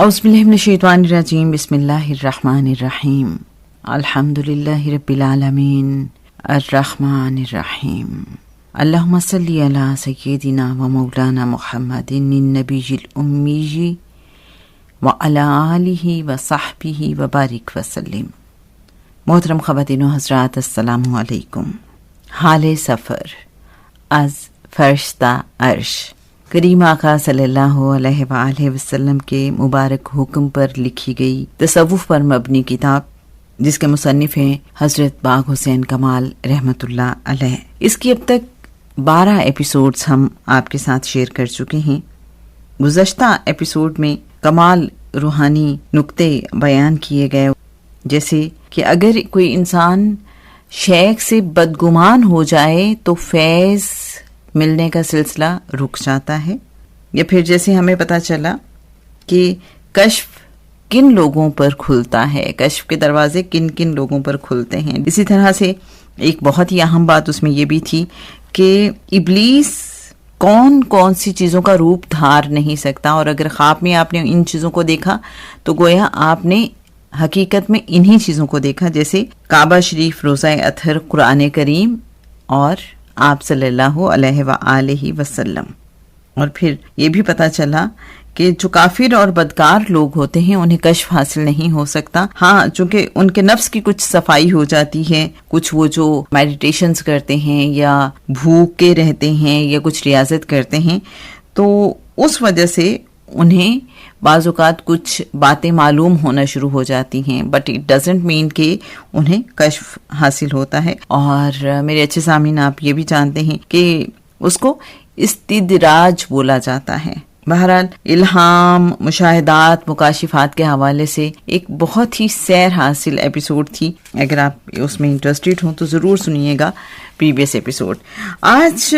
اعوذ باللہ من الشیطان الرجیم بسم اللہ الرحمن الرحیم الحمد للہ رب العالمین الرحمن الرحیم اللہم صلی علی سیدنا و مولانا محمد النبی الامی وعلی آلہ و صحبہ و بارک وسلم۔ محترم خواتین و حضرات، السلام علیکم۔ حال سفر از فرشتہ عرش، کریم آقا صلی اللہ علیہ وآلہ وسلم کے مبارک حکم پر لکھی گئی تصوف پر مبنی کتاب، جس کے مصنف ہیں حضرت باغ حسین کمال رحمۃ اللہ علیہ۔ اس کی اب تک 12 ایپیسوڈز ہم آپ کے ساتھ شیئر کر چکے ہیں۔ گزشتہ ایپیسوڈ میں کمال روحانی نقطے بیان کیے گئے، جیسے کہ اگر کوئی انسان شیخ سے بدگمان ہو جائے تو فیض ملنے کا سلسلہ رک جاتا ہے، یا پھر جیسے ہمیں پتہ چلا کہ کشف کن لوگوں پر کھلتا ہے، کشف کے دروازے کن کن لوگوں پر کھلتے ہیں۔ اسی طرح سے ایک بہت ہی اہم بات اس میں یہ بھی تھی کہ ابلیس کون کون سی چیزوں کا روپ دھار نہیں سکتا، اور اگر خواب میں آپ نے ان چیزوں کو دیکھا تو گویا آپ نے حقیقت میں انہی چیزوں کو دیکھا، جیسے کعبہ شریف، روضہ اطہر، قرآن کریم اور آپ صلی اللہ علیہ وآلہ وسلم۔ اور پھر یہ بھی پتہ چلا کہ جو کافر اور بدکار لوگ ہوتے ہیں انہیں کشف حاصل نہیں ہو سکتا، ہاں چونکہ ان کے نفس کی کچھ صفائی ہو جاتی ہے، کچھ وہ جو میڈیٹیشنز کرتے ہیں یا بھوک کے رہتے ہیں یا کچھ ریاضت کرتے ہیں، تو اس وجہ سے انہیں بعض اوقات کچھ باتیں معلوم ہونا شروع ہو جاتی ہیں، بٹ اٹ ڈزنٹ مین کہ انہیں کشف حاصل ہوتا ہے۔ اور میرے اچھے سامعین، آپ یہ بھی جانتے ہیں کہ اس کو استدراج بولا جاتا ہے۔ بہرحال الہام، مشاہدات، مکاشفات کے حوالے سے ایک بہت ہی سیر حاصل ایپیسوڈ تھی۔ اگر آپ اس میں انٹرسٹڈ ہوں تو ضرور سنیے گا پریویس ایپیسوڈ۔ آج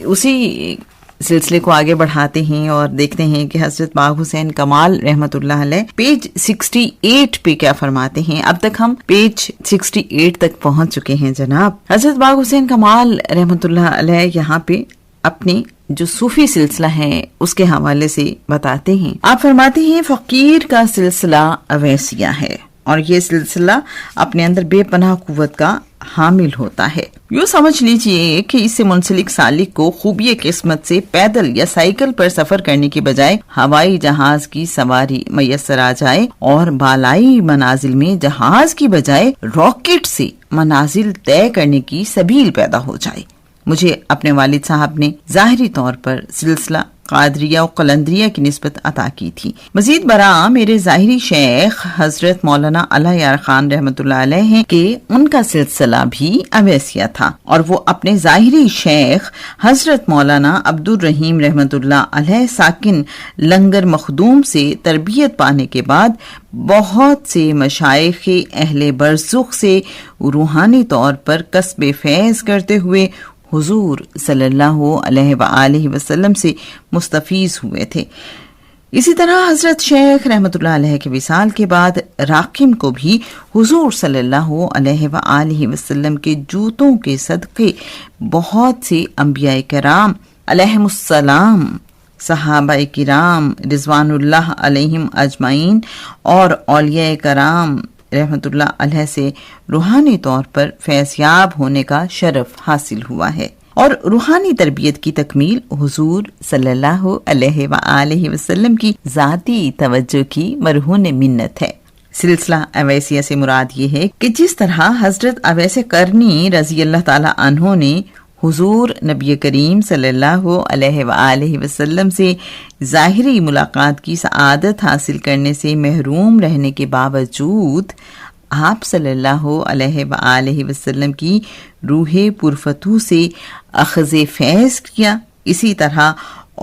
اسی سلسلے کو آگے بڑھاتے ہیں اور دیکھتے ہیں کہ حضرت باغ حسین کمال رحمۃ اللہ علیہ پیج 68 پہ کیا فرماتے ہیں۔ اب تک ہم پیج 68 تک پہنچ چکے ہیں جناب۔ حضرت باغ حسین کمال رحمۃ اللہ علیہ یہاں پہ اپنی جو صوفی سلسلہ ہے اس کے حوالے سے بتاتے ہیں۔ آپ فرماتے ہیں فقیر کا سلسلہ اویسیہ ہے، اور یہ سلسلہ اپنے اندر بے پناہ قوت کا حامل ہوتا ہے۔ یوں سمجھ لیجئے کہ اس سے منسلک سالک کو خوبی قسمت سے پیدل یا سائیکل پر سفر کرنے کے بجائے ہوائی جہاز کی سواری میسر آ جائے، اور بالائی منازل میں جہاز کی بجائے راکٹ سے منازل طے کرنے کی سبیل پیدا ہو جائے۔ مجھے اپنے والد صاحب نے ظاہری طور پر سلسلہ قادریہ و قلندریہ کی نسبت عطا کی تھی۔ مزید برآں میرے ظاہری شیخ حضرت مولانا علی یار خان رحمۃ اللہ علیہ ہیں کہ ان کا سلسلہ بھی اویسیہ تھا، اور وہ اپنے ظاہری شیخ حضرت مولانا عبد الرحیم رحمۃ اللہ علیہ ساکن لنگر مخدوم سے تربیت پانے کے بعد بہت سے مشائخ اہل برزخ سے روحانی طور پر کسب فیض کرتے ہوئے حضور صلی اللہ علیہ وآلہ وسلم سے مستفیض ہوئے تھے۔ اسی طرح حضرت شیخ رحمۃ اللہ علیہ کے وصال کے بعد راقم کو بھی حضور صلی اللہ علیہ وآلہ وسلم کے جوتوں کے صدقے بہت سے انبیاء کرام علیہم السلام، صحابہ کرام رضوان اللہ علیہم اجمعین اور اولیاء کرام رحمت اللہ علیہ سے روحانی طور پر فیضیاب ہونے کا شرف حاصل ہوا ہے، اور روحانی تربیت کی تکمیل حضور صلی اللہ علیہ وآلہ وسلم کی ذاتی توجہ کی مرہون منت ہے۔ سلسلہ اویسیہ سے مراد یہ ہے کہ جس طرح حضرت اویس قرنی رضی اللہ تعالی عنہ نے حضور نبی کریم صلی اللہ علیہ وآلہ وسلم سے ظاہری ملاقات کی سعادت حاصل کرنے سے محروم رہنے کے باوجود آپ صلی اللہ علیہ وآلہ وسلم کی روح پرفتوح سے اخذ فیض کیا، اسی طرح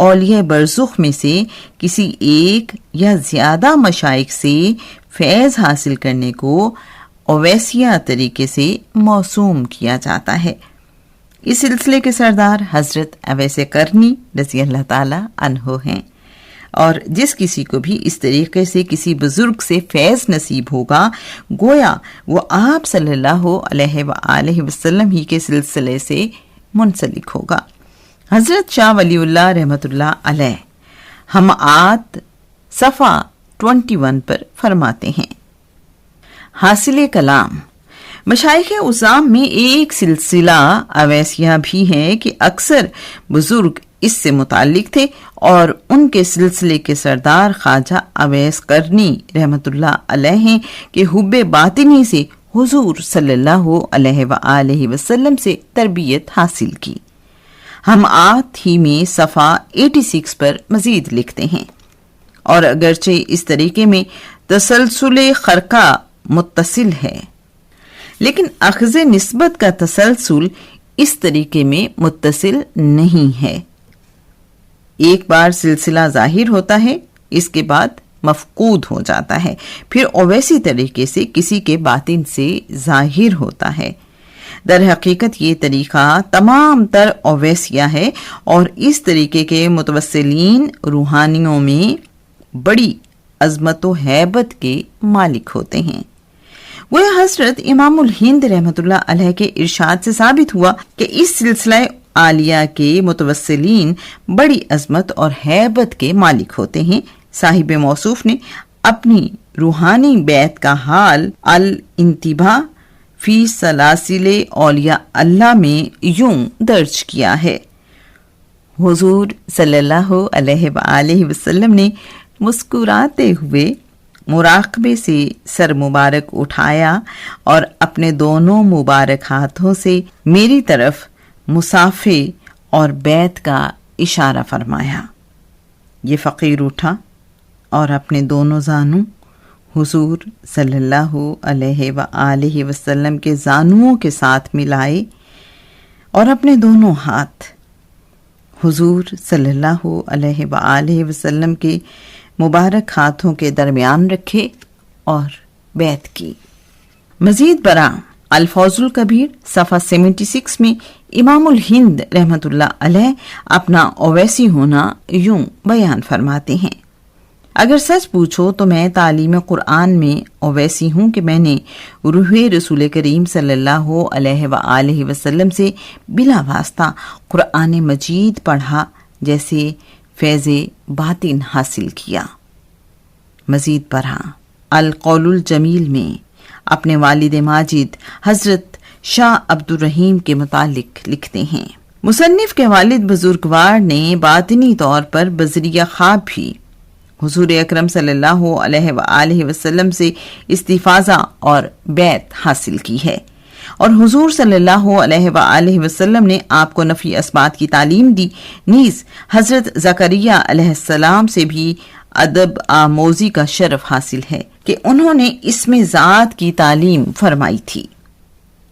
اولیاء برزخ میں سے کسی ایک یا زیادہ مشائخ سے فیض حاصل کرنے کو اویسیہ طریقے سے موسوم کیا جاتا ہے۔ اس سلسلے کے سردار حضرت اویس قرنی رضی اللہ تعالی عنہ ہیں، اور جس کسی کو بھی اس طریقے سے کسی بزرگ سے فیض نصیب ہوگا گویا وہ آپ صلی اللہ علیہ وآلہ وسلم ہی کے سلسلے سے منسلک ہوگا۔ حضرت شاہ ولی اللہ رحمۃ اللہ علیہ ہمعات صفا 121 پر فرماتے ہیں۔ حاصل کلام، مشائخ عظام میں ایک سلسلہ اویسیہ بھی ہے کہ اکثر بزرگ اس سے متعلق تھے، اور ان کے سلسلے کے سردار خواجہ اویس قرنی رحمت اللہ علیہ کے حب باطنی سے حضور صلی اللہ علیہ وآلہ وسلم سے تربیت حاصل کی۔ ہم آت ہی میں صفحہ 86 پر مزید لکھتے ہیں، اور اگرچہ اس طریقے میں تسلسل خرقہ متصل ہے، لیکن اخذ نسبت کا تسلسل اس طریقے میں متصل نہیں ہے۔ ایک بار سلسلہ ظاہر ہوتا ہے، اس کے بعد مفقود ہو جاتا ہے، پھر اویسی طریقے سے کسی کے باطن سے ظاہر ہوتا ہے۔ در حقیقت یہ طریقہ تمام تر اویسیہ ہے، اور اس طریقے کے متوسلین روحانیوں میں بڑی عظمت و ہیبت کے مالک ہوتے ہیں۔ وہ حضرت امام الہند رحمت اللہ علیہ کے ارشاد سے ثابت ہوا کہ اس سلسلہ عالیہ کے متوسلین بڑی عظمت اور ہیبت کے مالک ہوتے ہیں۔ صاحب موصوف نے اپنی روحانی بیت کا حال الانتباہ فی سلاسل اولیاء اللہ میں یوں درج کیا ہے۔ حضور صلی اللہ علیہ وآلہ وسلم نے مسکراتے ہوئے مراقبے سے سر مبارک اٹھایا اور اپنے دونوں مبارک ہاتھوں سے میری طرف مصافے اور بیت کا اشارہ فرمایا۔ یہ فقیر اٹھا اور اپنے دونوں زانوں حضور صلی اللہ علیہ وآلہ وسلم کے زانوؤں کے ساتھ ملائے، اور اپنے دونوں ہاتھ حضور صلی اللہ علیہ وآلہ وسلم کے مبارک ہاتھوں کے درمیان رکھے اور بیعت کی۔ مزید برآں الفوز الکبیر صفحہ 76 میں امام الہند رحمت اللہ علیہ اپنا اویسی ہونا یوں بیان فرماتے ہیں: اگر سچ پوچھو تو میں تعلیم قرآن میں اویسی ہوں کہ میں نے روح رسول کریم صلی اللہ علیہ وآلہ وسلم سے بلا واسطہ قرآن مجید پڑھا، جیسے فیض باطن حاصل کیا۔ مزید برآں القول الجمیل میں اپنے والد ماجد حضرت شاہ عبد الرحیم کے متعلق لکھتے ہیں: مصنف کے والد بزرگوار نے باطنی طور پر بذریعہ خواب بھی حضور اکرم صلی اللہ علیہ وآلہ وسلم سے استفاضہ اور بیعت حاصل کی ہے، اور حضور صلی اللہ علیہ وآلہ وسلم نے آپ کو نفی اثبات کی تعلیم دی، نیز حضرت زکریا علیہ السلام سے بھی ادب آموزی کا شرف حاصل ہے کہ انہوں نے اسم ذات کی تعلیم فرمائی تھی۔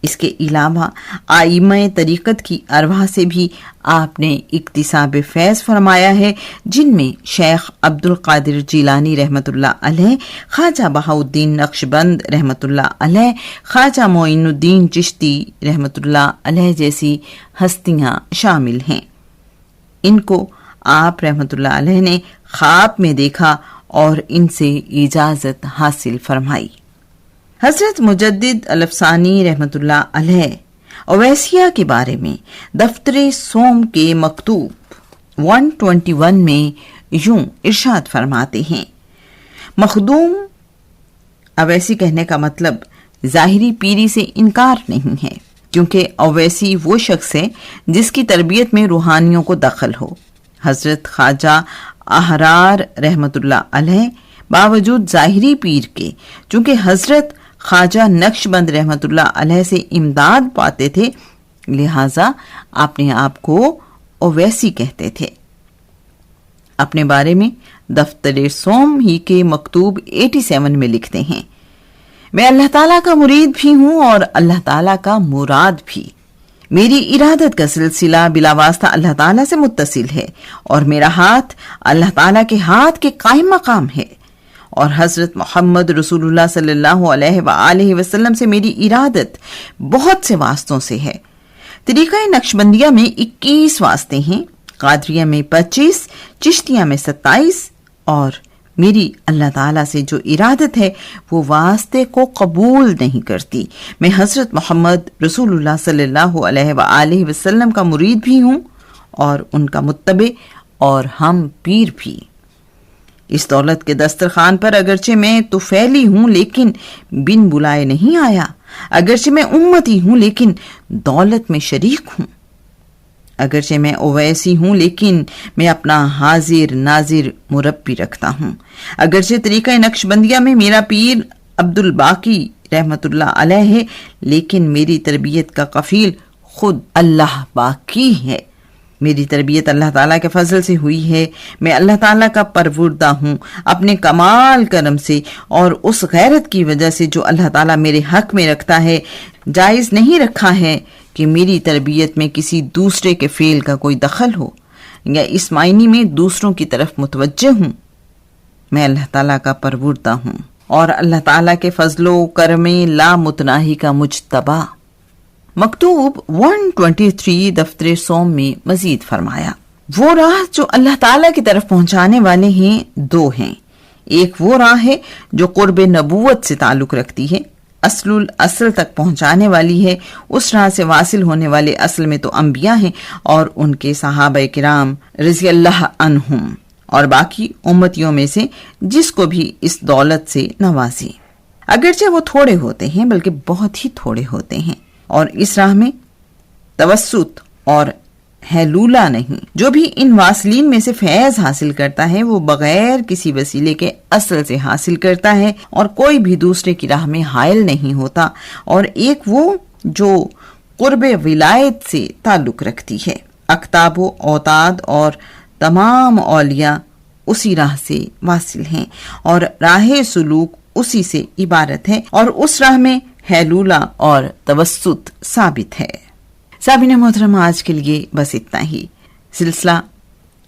اس کے علاوہ آئمہ طریقت کی ارواح سے بھی آپ نے اکتساب فیض فرمایا ہے، جن میں شیخ عبد القادر جیلانی رحمت اللہ علیہ، خواجہ بہاؤالدین نقشبند رحمت اللہ علیہ، خواجہ معین الدین چشتی رحمت اللہ علیہ جیسی ہستیاں شامل ہیں۔ ان کو آپ رحمت اللہ علیہ نے خواب میں دیکھا اور ان سے اجازت حاصل فرمائی۔ حضرت مجدد الافسانی رحمت اللہ علیہ اویسیہ کے بارے میں دفتر سوم کے مکتوب 121 میں یوں ارشاد فرماتے ہیں: مخدوم اویسی کہنے کا مطلب ظاہری پیری سے انکار نہیں ہے، کیونکہ اویسی وہ شخص ہے جس کی تربیت میں روحانیوں کو دخل ہو۔ حضرت خواجہ احرار رحمت اللہ علیہ باوجود ظاہری پیر کے، چونکہ حضرت خواجہ نقشبند رحمت اللہ علیہ سے امداد پاتے تھے، لہذا اپنے آپ کو اویسی کہتے تھے۔ اپنے بارے میں دفتر سوم ہی کے مکتوب 87 میں لکھتے ہیں: میں اللہ تعالیٰ کا مرید بھی ہوں اور اللہ تعالیٰ کا مراد بھی۔ میری ارادت کا سلسلہ بلا واسطہ اللہ تعالیٰ سے متصل ہے، اور میرا ہاتھ اللہ تعالیٰ کے ہاتھ کے قائم مقام ہے، اور حضرت محمد رسول اللہ صلی اللہ علیہ وآلہ وسلم سے میری ارادت بہت سے واسطوں سے ہے۔ طریقہ نقشبندیہ میں 21 واسطے ہیں، قادریہ میں 25، چشتیہ میں 27، اور میری اللہ تعالیٰ سے جو ارادت ہے وہ واسطے کو قبول نہیں کرتی۔ میں حضرت محمد رسول اللہ صلی اللہ علیہ وآلہ وسلم کا مرید بھی ہوں اور ان کا متبع اور ہم پیر بھی۔ اس دولت کے دسترخوان پر اگرچہ میں تو پھیلی ہوں لیکن بن بلائے نہیں آیا، اگرچہ میں امتی ہوں لیکن دولت میں شریک ہوں، اگرچہ میں اویسی ہوں لیکن میں اپنا حاضر ناظر مربی رکھتا ہوں، اگرچہ طریقہ نقش بندیہ میں میرا پیر عبد الباقی رحمت اللہ علیہ ہے لیکن میری تربیت کا کفیل خود اللہ باقی ہے۔ میری تربیت اللہ تعالیٰ کے فضل سے ہوئی ہے، میں اللہ تعالیٰ کا پروردہ ہوں اپنے کمال کرم سے، اور اس غیرت کی وجہ سے جو اللہ تعالیٰ میرے حق میں رکھتا ہے، جائز نہیں رکھا ہے کہ میری تربیت میں کسی دوسرے کے فعل کا کوئی دخل ہو یا اس معنی میں دوسروں کی طرف متوجہ ہوں۔ میں اللہ تعالیٰ کا پروردہ ہوں اور اللہ تعالیٰ کے فضل و کرم لا متناہی کا مجتبی۔ مکتوب 123 دفتر سوم میں مزید فرمایا، وہ راہ جو اللہ تعالیٰ کی طرف پہنچانے والے ہیں دو ہیں، ایک وہ راہ ہے جو قرب نبوت سے تعلق رکھتی ہے، اصل تک پہنچانے والی ہے، اس راہ سے واصل ہونے والے اصل میں تو انبیاء ہیں اور ان کے صحابہ کرام رضی اللہ عنہم، اور باقی امتیوں میں سے جس کو بھی اس دولت سے نوازی، اگرچہ وہ تھوڑے ہوتے ہیں بلکہ بہت ہی تھوڑے ہوتے ہیں، اور اس راہ میں توسط اور ہیلولا نہیں۔ جو بھی ان واصلین میں سے فیض حاصل کرتا ہے وہ بغیر کسی وسیلے کے اصل سے حاصل کرتا ہے اور کوئی بھی دوسرے کی راہ میں حائل نہیں ہوتا، اور ایک وہ جو قرب ولایت سے تعلق رکھتی ہے، اقطاب و اوتاد اور تمام اولیاء اسی راہ سے واصل ہیں اور راہ سلوک اسی سے عبارت ہے، اور اس راہ میں ہیلولا اور توسط ثابت ہے۔ سامعین محترم، آج کے لیے بس اتنا ہی۔ سلسلہ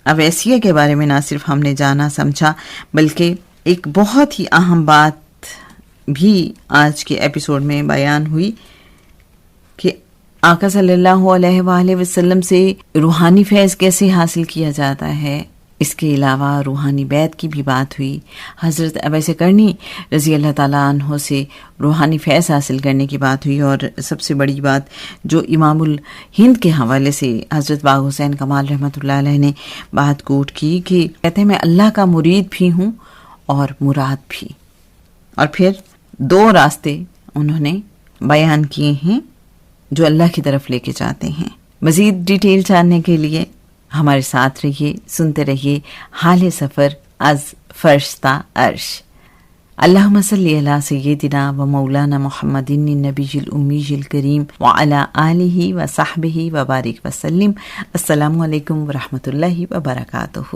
اویسیہ کے بارے میں نہ صرف ہم نے جانا سمجھا بلکہ ایک بہت ہی اہم بات بھی آج کے ایپیسوڈ میں بیان ہوئی کہ آقا صلی اللہ علیہ وآلہ وسلم سے روحانی فیض کیسے حاصل کیا جاتا ہے۔ اس کے علاوہ روحانی بیعت کی بھی بات ہوئی، حضرت اویس قرنی رضی اللہ تعالیٰ عنہ سے روحانی فیض حاصل کرنے کی بات ہوئی، اور سب سے بڑی بات جو امام الہند کے حوالے سے حضرت باغ حسین کمال رحمۃ اللہ علیہ نے بات کوٹ کی کہ کہتے ہیں میں اللہ کا مرید بھی ہوں اور مراد بھی، اور پھر دو راستے انہوں نے بیان کیے ہیں جو اللہ کی طرف لے کے جاتے ہیں۔ مزید ڈیٹیل جاننے کے لیے ہمارے ساتھ رہیے، سنتے رہیے حال سفر از فرش تا عرش۔ اللہم صلی علی سیدنا و مولانا محمد النبی الامی الکریم وعلی آلہ و صحبہ وبارک وسلم۔ السلام علیکم ورحمۃ اللہ وبرکاتہ۔